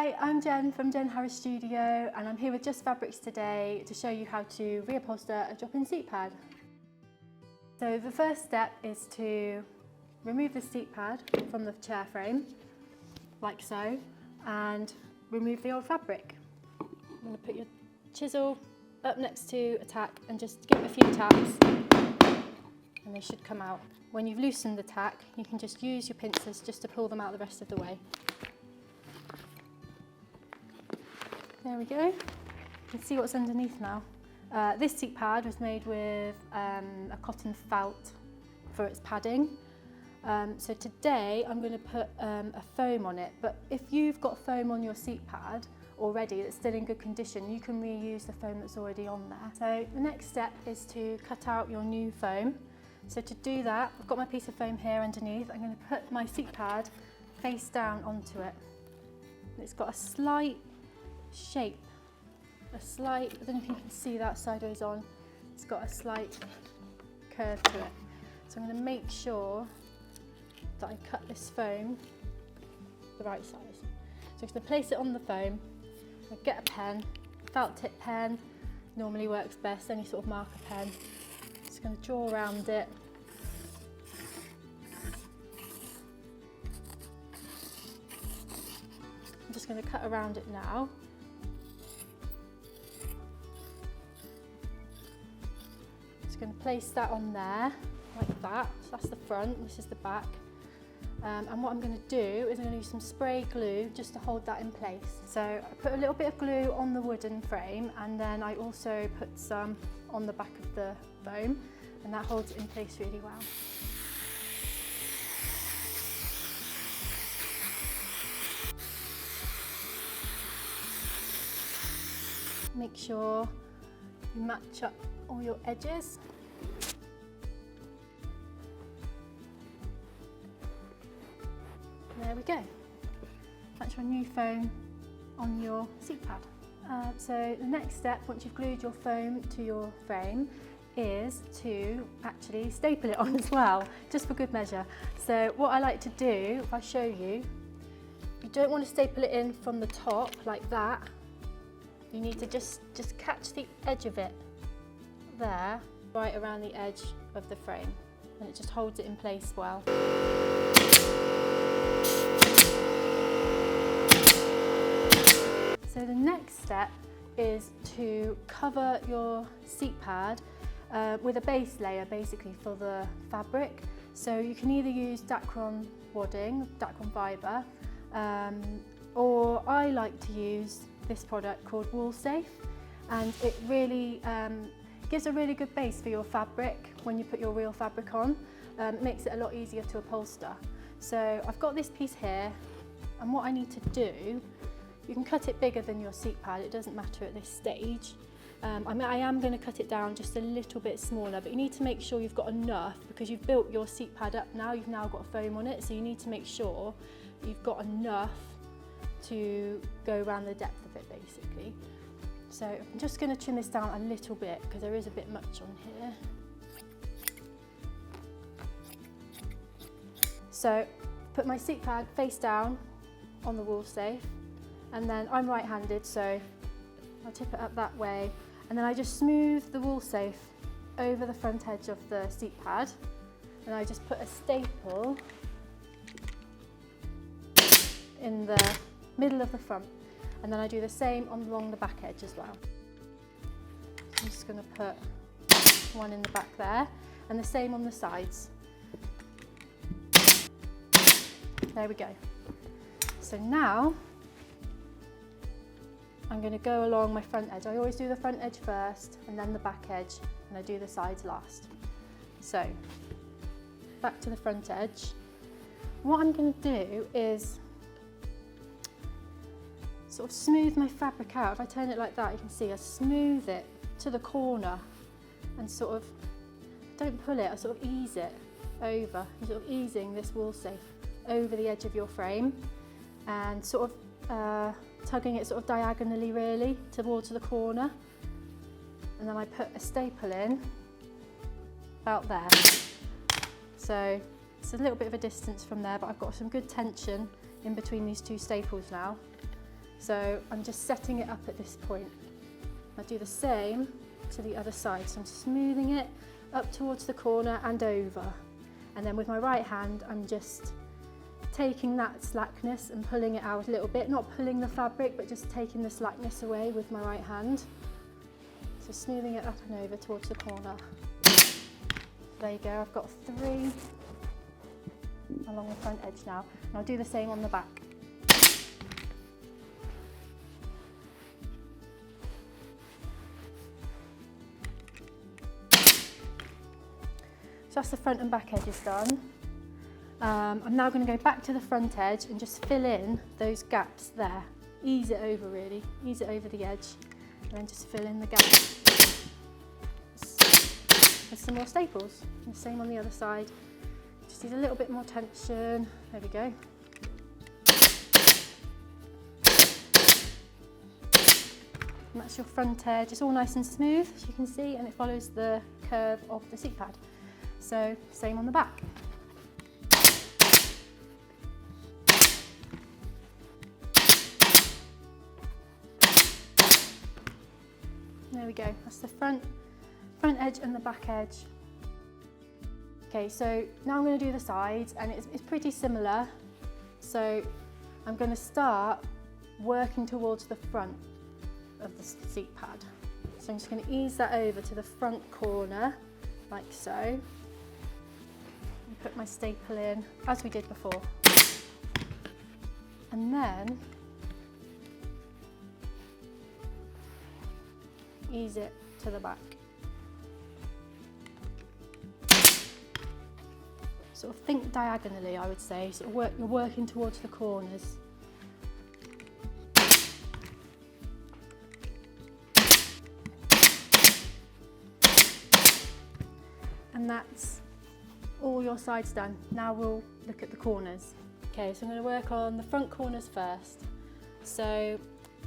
Hi, I'm Jen from Jen Harris Studio, and I'm here with Just Fabrics today to show you how to reupholster a drop-in seat pad. So the first step is to remove the seat pad from the chair frame, like so, and remove the old fabric. I'm going to put your chisel up next to a tack and just give it a few taps and they should come out. When you've loosened the tack, you can just use your pincers just to pull them out the rest of the way. There we go. You can see what's underneath now. This seat pad was made with a cotton felt for its padding. So today I'm going to put a foam on it, but if you've got foam on your seat pad already that's still in good condition, you can reuse the foam that's already on there. So the next step is to cut out your new foam. So to do that, I've got my piece of foam here underneath. I'm going to put my seat pad face down onto it. It's got a slight shape, I don't know if you can see that sideways on, it's got a slight curve to it. So I'm going to make sure that I cut this foam the right size. So I'm going to place it on the foam, I get a pen, felt tip pen, normally works best, any sort of marker pen. Just going to draw around it. I'm just going to cut around it now. Going to place that on there like that. So that's the front, this is the back. And what I'm going to do is I'm going to use some spray glue just to hold that in place. So I put a little bit of glue on the wooden frame and then I also put some on the back of the foam and that holds it in place really well. Make sure you match up all your edges. There we go. That's your new foam on your seat pad. So the next step, once you've glued your foam to your frame, is to actually staple it on as well, just for good measure. So what I like to do, if I show you, you don't want to staple it in from the top like that. You need to just catch the edge of it there, right around the edge of the frame, and it just holds it in place well. So the next step is to cover your seat pad with a base layer basically for the fabric. So you can either use Dacron wadding, Dacron fibre, or I like to use this product called Wool Safe, and it really gives a really good base for your fabric when you put your real fabric on. It makes it a lot easier to upholster. So I've got this piece here, and what I need to do, you can cut it bigger than your seat pad, it doesn't matter at this stage. I am going to cut it down just a little bit smaller, but you need to make sure you've got enough because you've built your seat pad up now, you've now got foam on it, so you need to make sure you've got enough to go around the depth of it basically. So I'm just going to trim this down a little bit because there is a bit much on here. So put my seat pad face down on the Wool Safe, and then I'm right-handed, so I'll tip it up that way, and then I just smooth the Wool Safe over the front edge of the seat pad, and I just put a staple in the middle of the front, and then I do the same along the back edge as well. So I'm just going to put one in the back there, and the same on the sides. There we go. So now I'm going to go along my front edge. I always do the front edge first and then the back edge, and I do the sides last. So back to the front edge. What I'm going to do is sort of smooth my fabric out. If I turn it like that, you can see I smooth it to the corner and sort of, don't pull it, I sort of ease it over. I'm sort of easing this Wool Safe over the edge of your frame and sort of tugging it sort of diagonally really towards the corner, and then I put a staple in about there. So it's a little bit of a distance from there, but I've got some good tension in between these two staples now. So I'm just setting it up at this point. I'll do the same to the other side. So I'm smoothing it up towards the corner and over. And then with my right hand, I'm just taking that slackness and pulling it out a little bit, not pulling the fabric, but just taking the slackness away with my right hand. So smoothing it up and over towards the corner. There you go, I've got 3 along the front edge now. And I'll do the same on the back. So that's the front and back edges done. I'm now going to go back to the front edge and just fill in those gaps there. Ease it over really, ease it over the edge and then just fill in the gaps with some more staples. And the same on the other side. Just need a little bit more tension. There we go. And that's your front edge. It's all nice and smooth, as you can see, and it follows the curve of the seat pad. So same on the back. There we go, that's the front edge and the back edge. Okay, so now I'm going to do the sides, and it's pretty similar. So I'm going to start working towards the front of the seat pad. So I'm just going to ease that over to the front corner, like so. And put my staple in, as we did before. And then ease it to the back. Sort of think diagonally, I would say. Sort of you're working towards the corners. And that's all your sides done. Now we'll look at the corners. Okay, so I'm going to work on the front corners first. So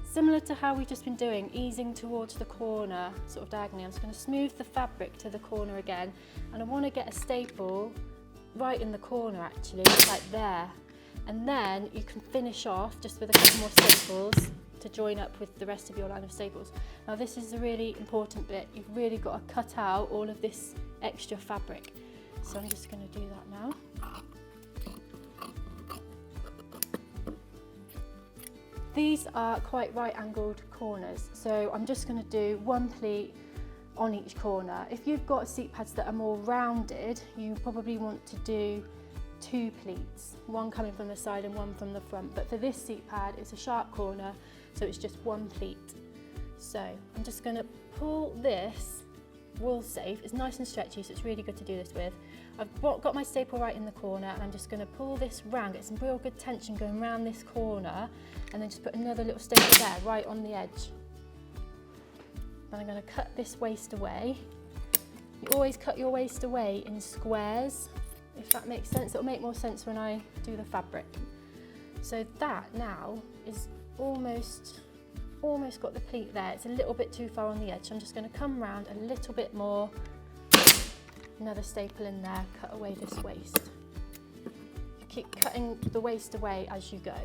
similar to how we've just been doing, easing towards the corner, sort of diagonally, I'm just going to smooth the fabric to the corner again, and I want to get a staple right in the corner actually, like there. And then you can finish off just with a couple more staples to join up with the rest of your line of staples. Now this is a really important bit. You've really got to cut out all of this extra fabric. So I'm just going to do that now. These are quite right angled corners, so I'm just going to do 1 pleat on each corner. If you've got seat pads that are more rounded, you probably want to do 2 pleats, one coming from the side and one from the front. But for this seat pad, it's a sharp corner, so it's just 1 pleat. So I'm just going to pull this wool safe. It's nice and stretchy, so it's really good to do this with. I've got my staple right in the corner, and I'm just going to pull this round, get some real good tension going around this corner, and then just put another little staple there, right on the edge. And I'm going to cut this waist away. You always cut your waist away in squares, if that makes sense. It'll make more sense when I do the fabric. So that now is almost got the pleat there. It's a little bit too far on the edge. So I'm just going to come round a little bit more. Another staple in there, cut away this waist. You keep cutting the waist away as you go.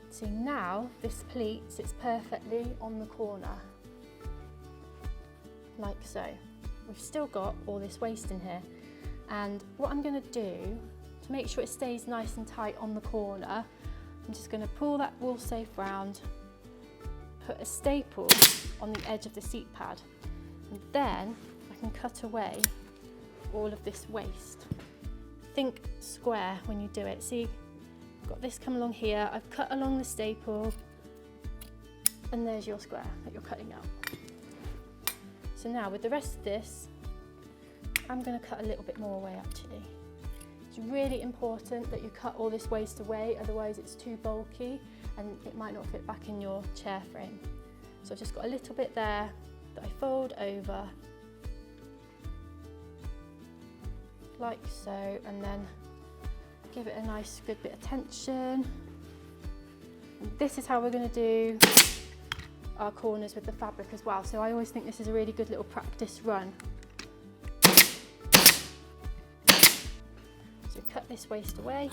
See, now this pleat sits perfectly on the corner, like so. We've still got all this waist in here, and what I'm going to do to make sure it stays nice and tight on the corner, I'm just going to pull that wool safe round, put a staple on the edge of the seat pad, and then I can cut away all of this waist. Think square when you do it. See, I've got this come along here, I've cut along the staple, and there's your square that you're cutting out. So now with the rest of this, I'm going to cut a little bit more away actually. It's really important that you cut all this waist away, otherwise it's too bulky and it might not fit back in your chair frame. So I've just got a little bit there that I fold over, like so, and then give it a nice good bit of tension. And this is how we're going to do our corners with the fabric as well. So I always think this is a really good little practice run. So cut this waist away.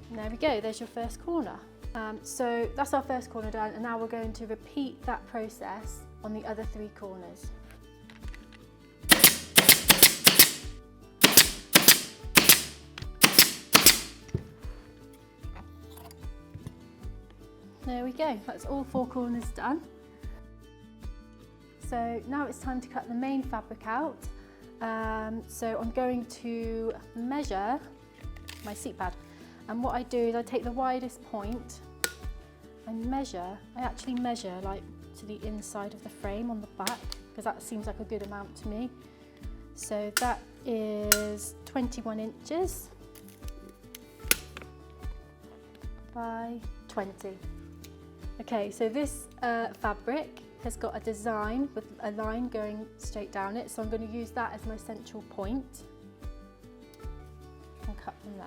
And There we go, there's your first corner. So that's our first corner done, and now we're going to repeat that process on the other 3 corners. There we go, that's all 4 corners done. So now it's time to cut the main fabric out. So I'm going to measure my seat pad, and what I do is I take the widest point and I actually measure like to the inside of the frame on the back, because that seems like a good amount to me. So that is 21 inches by 20. Okay, so this fabric has got a design with a line going straight down it, so I'm going to use that as my central point and cut from there.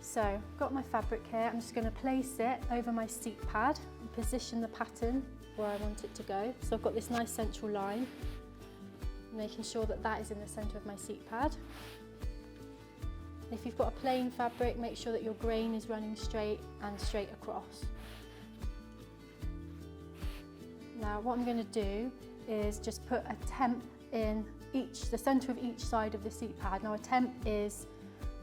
So I've got my fabric here, I'm just going to place it over my seat pad and position the pattern where I want it to go. So I've got this nice central line, making sure that that is in the centre of my seat pad. If you've got a plain fabric, make sure that your grain is running straight and straight across. Now what I'm going to do is just put a temp in the centre of each side of the seat pad. Now a temp is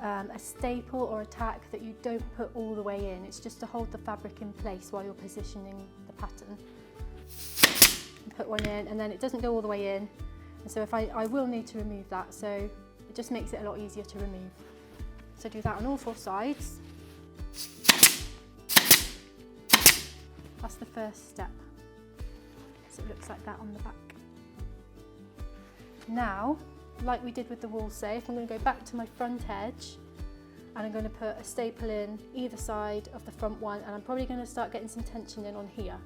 a staple or a tack that you don't put all the way in. It's just to hold the fabric in place while you're positioning the pattern. And put one in, and then it doesn't go all the way in. And so I will need to remove that, so it just makes it a lot easier to remove. So do that on all 4 sides. That's the first step. So it looks like that on the back. Now, like we did with the wall safe, I'm going to go back to my front edge, and I'm going to put a staple in either side of the front one, and I'm probably going to start getting some tension in on here.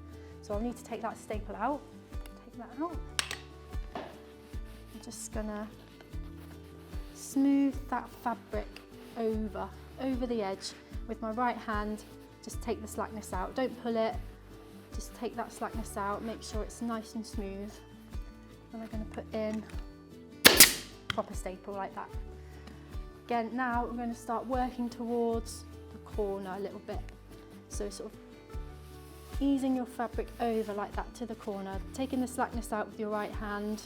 So I'll need to take that staple out. Take that out. I'm just going to smooth that fabric over the edge with my right hand. Just take the slackness out. Don't pull it, just take that slackness out, make sure it's nice and smooth. And I'm going to put in proper staple like that. Again, now I'm going to start working towards the corner a little bit. So sort of easing your fabric over like that to the corner, taking the slackness out with your right hand,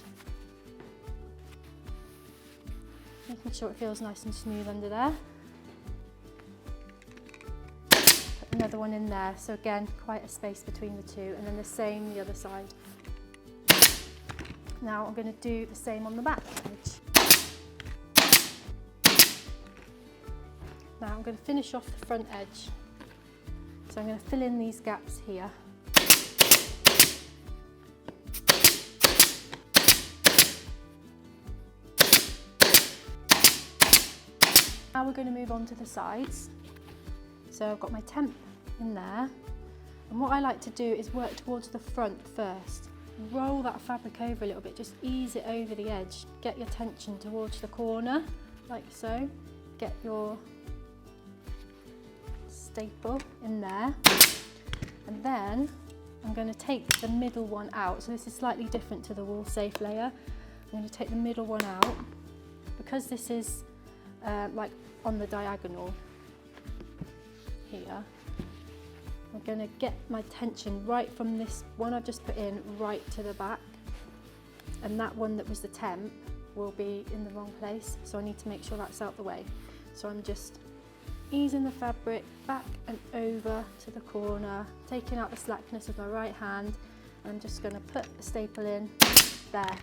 making sure it feels nice and smooth under there. Put another one in there, so again, quite a space between the 2, and then the same the other side. Now I'm going to do the same on the back edge. Now I'm going to finish off the front edge. So I'm going to fill in these gaps here. Now we're going to move on to the sides. So I've got my temp in there, and what I like to do is work towards the front first. Roll that fabric over a little bit, just ease it over the edge. Get your tension towards the corner, like so. Get your staple in there, and then I'm going to take the middle one out. So this is slightly different to the wall safe layer. I'm going to take the middle one out, because this is like on the diagonal here. I'm going to get my tension right from this one I've just put in right to the back, and that one that was the temp will be in the wrong place, so I need to make sure that's out the way. So I'm just easing the fabric back and over to the corner, taking out the slackness with my right hand, and I'm just going to put the staple in there.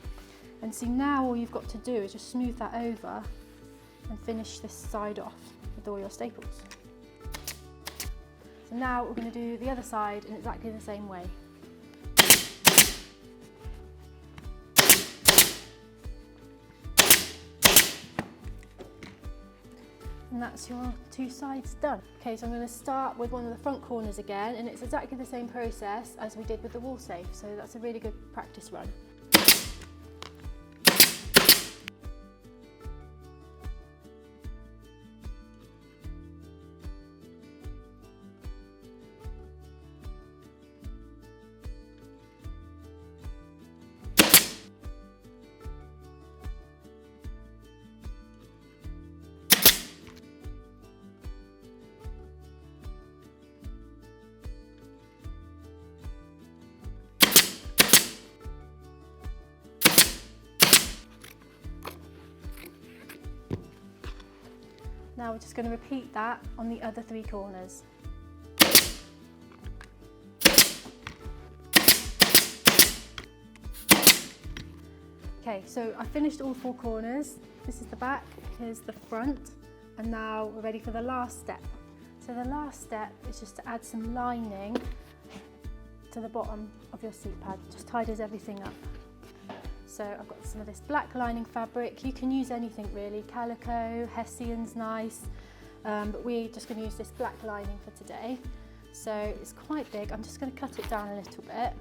And see, now all you've got to do is just smooth that over and finish this side off with all your staples. So now we're going to do the other side in exactly the same way. And that's your 2 sides done. Okay, so I'm going to start with one of the front corners again, and it's exactly the same process as we did with the wall safe, so that's a really good practice run. Now we're just going to repeat that on the other 3 corners. Okay, so I finished all 4 corners. This is the back, here's the front, and now we're ready for the last step. So the last step is just to add some lining to the bottom of your seat pad. Just tidies everything up. So I've got some of this black lining fabric. You can use anything really, calico, hessian's nice, but we're just going to use this black lining for today. So it's quite big. I'm just going to cut it down a little bit.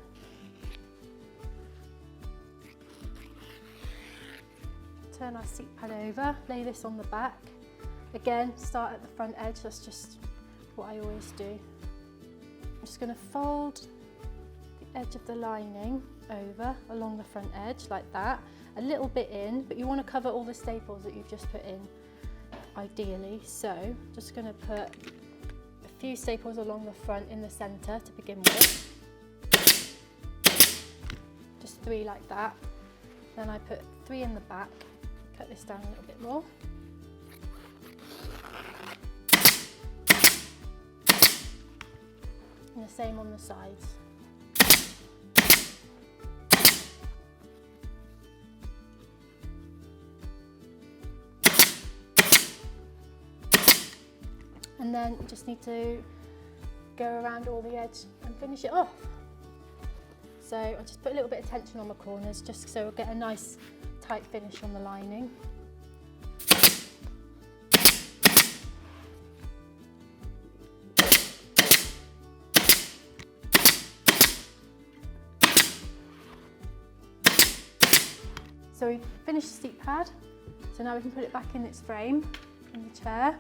Turn our seat pad over, lay this on the back. Again, start at the front edge, that's just what I always do. I'm just going to fold the edge of the lining over along the front edge like that, a little bit in, but you want to cover all the staples that you've just put in, ideally. So just going to put a few staples along the front in the centre to begin with. Just 3 like that. Then I put 3 in the back. Cut this down a little bit more. And the same on the sides. And then you just need to go around all the edge and finish it off. So I'll just put a little bit of tension on the corners just so we'll get a nice tight finish on the lining. So we've finished the seat pad, so now we can put it back in its frame in the chair.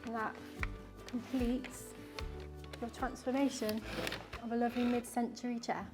And that completes your transformation of a lovely mid-century chair.